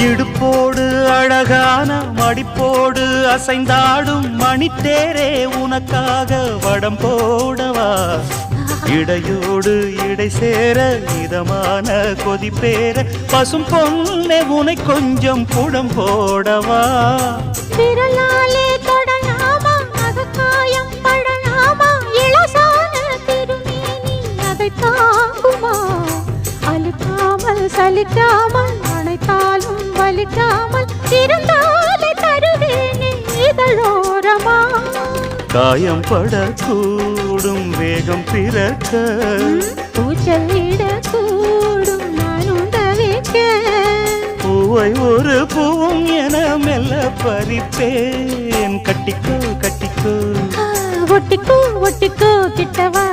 இடுப்போடு அழகான மடிப்போடு அசைந்தாடும் மணித்தேரே உனக்காக வடம் போடவா இடையோடு இடை சேர இதமான கொதிப்பேர பசும் பொன்னே உனை கொஞ்சம் புடம் போடவா விரலாலே தொடலாமா அகக்காயம் படலாமா இளசான திருமேனி அதை தாங்குமா அழுக்காமல் சலிக்காமல் அணைத்தாலும் வலிக்காமல் இருந்தாலே தருவேனே இதழோரமா காயம் படக்கூடும் வேகம் பிறக்க பூச்சலிடக்கூடும் நானும் தவிக்க பூவை ஒரு பூவும் என மெல்ல பறிப்பேன் கட்டிக்கோ கட்டிக்கோ ஒட்டிக்கோ ஒட்டிக்கோ கிட்டவா